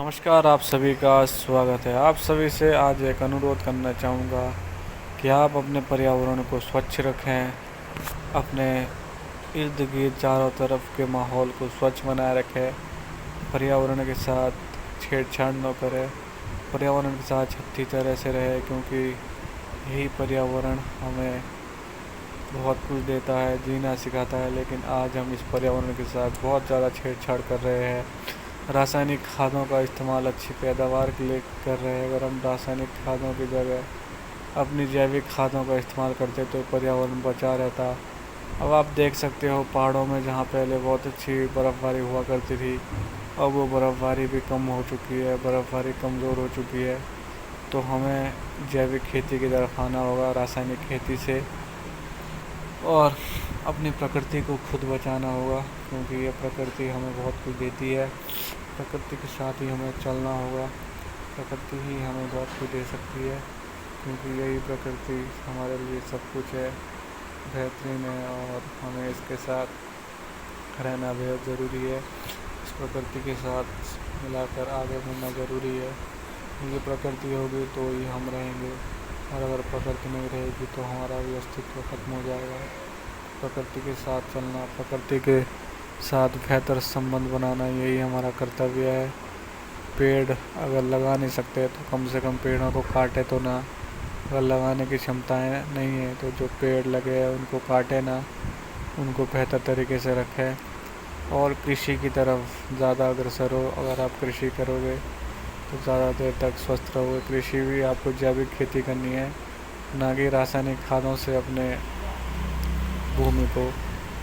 नमस्कार, आप सभी का स्वागत है। आप सभी से आज एक अनुरोध करना चाहूँगा कि आप अपने पर्यावरण को स्वच्छ रखें, अपने इर्द गिर्द चारों तरफ के माहौल को स्वच्छ बनाए रखें, पर्यावरण के साथ छेड़छाड़ न करें, पर्यावरण के साथ अच्छी तरह से रहे, क्योंकि यही पर्यावरण हमें बहुत कुछ देता है, जीना सिखाता है। लेकिन आज हम इस पर्यावरण के साथ बहुत ज़्यादा छेड़छाड़ कर रहे हैं। रासायनिक खादों का इस्तेमाल अच्छी पैदावार के लिए कर रहे हैं। अगर हम रासायनिक खादों की जगह अपनी जैविक खादों का इस्तेमाल करते तो पर्यावरण बचा रहता। अब आप देख सकते हो पहाड़ों में जहाँ पहले बहुत अच्छी बर्फ़बारी हुआ करती थी, अब वो बर्फ़बारी भी कम हो चुकी है, बर्फ़बारी कमज़ोर हो चुकी है। तो हमें जैविक खेती की तरफ आना होगा, रासायनिक खेती से, और अपनी प्रकृति को खुद बचाना होगा, क्योंकि ये प्रकृति हमें बहुत कुछ देती है। प्रकृति के साथ ही हमें चलना होगा, प्रकृति ही हमें बहुत कुछ दे सकती है, क्योंकि यही प्रकृति हमारे लिए सब कुछ है, बेहतरीन है, और हमें इसके साथ रहना बेहद ज़रूरी है। इस प्रकृति के साथ मिलाकर आगे बढ़ना ज़रूरी है, क्योंकि प्रकृति होगी तो ही हम रहेंगे, और अगर प्रकृति नहीं रहेगी तो हमारा भी अस्तित्व खत्म हो जाएगा। प्रकृति के साथ चलना, प्रकृति के साथ बेहतर संबंध बनाना, यही हमारा कर्तव्य है। पेड़ अगर लगा नहीं सकते तो कम से कम पेड़ों को काटे तो ना। अगर लगाने की क्षमताएं नहीं है तो जो पेड़ लगे हैं उनको काटे ना, उनको बेहतर तरीके से रखें, और कृषि की तरफ ज़्यादा अग्रसर हो। अगर आप कृषि करोगे तो ज़्यादा देर तक स्वस्थ रहोगे। कृषि भी आपको जैविक खेती करनी है, ना कि रासायनिक खादों से अपने भूमि को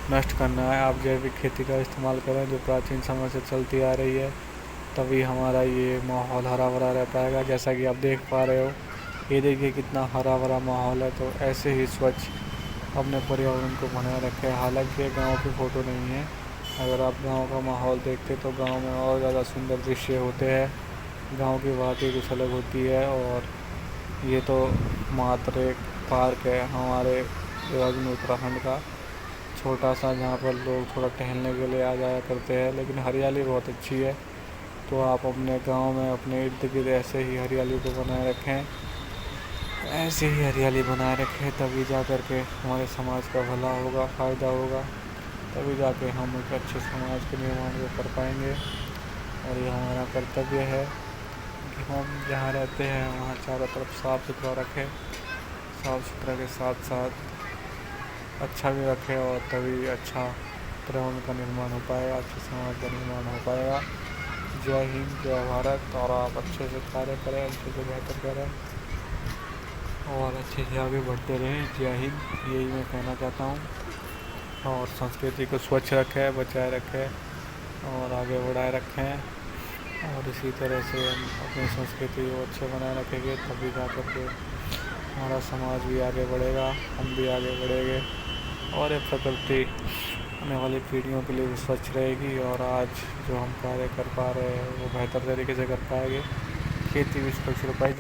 नष्ट करना है। आप जैविक खेती का इस्तेमाल करें जो प्राचीन समय से चलती आ रही है, तभी हमारा ये माहौल हरा भरा रह पाएगा। जैसा कि आप देख पा रहे हो, ये देखिए कितना हरा भरा माहौल है। तो ऐसे ही स्वच्छ अपने पर्यावरण को बनाए रखें। हालांकि ये गाँव की फ़ोटो नहीं है, अगर आप गाँव का माहौल देखते तो गाँव में और ज़्यादा सुंदर दृश्य होते हैं। गाँव की बात ही कुछ अलग होती है। और ये तो मात्र एक पार्क है हमारे देहरादून उत्तराखंड का, छोटा सा, जहाँ पर लोग थोड़ा टहलने के लिए आ जाया करते हैं, लेकिन हरियाली बहुत अच्छी है। तो आप अपने गांव में अपने इर्द गिर्द ऐसे ही हरियाली को बनाए रखें, ऐसे ही हरियाली बनाए रखें, तभी जा कर के हमारे समाज का भला होगा, फ़ायदा होगा, तभी जाके हम एक अच्छे समाज के निर्माण को कर पाएंगे। और ये हमारा कर्तव्य है कि हम जहाँ रहते हैं वहाँ चारों तरफ साफ़ सुथरा रखें, साफ़ सुथरा के साथ साथ अच्छा भी रखें, और तभी अच्छा पर्यावरण का निर्माण हो पाएगा, अच्छे समाज का निर्माण हो पाएगा। जय हिंद, जय भारत। और आप अच्छे से कार्य करें, अच्छे से बेहतर करें, और अच्छे से आगे बढ़ते रहें। जय हिंद, यही मैं कहना चाहता हूँ। और संस्कृति को स्वच्छ रखें, बचाए रखें, और आगे बढ़ाए रखें। और इसी तरह से हम अपनी संस्कृति को अच्छे बनाए रखेंगे, तभी जा कर के हमारा समाज भी आगे बढ़ेगा, हम भी आगे बढ़ेंगे, और ये प्रकृति आने वाली पीढ़ियों के लिए भी स्वच्छ रहेगी। और आज जो हम कार्य कर पा रहे हैं वो बेहतर तरीके से कर पाएंगे, खेती भी सुरक्षित हो पाएगी।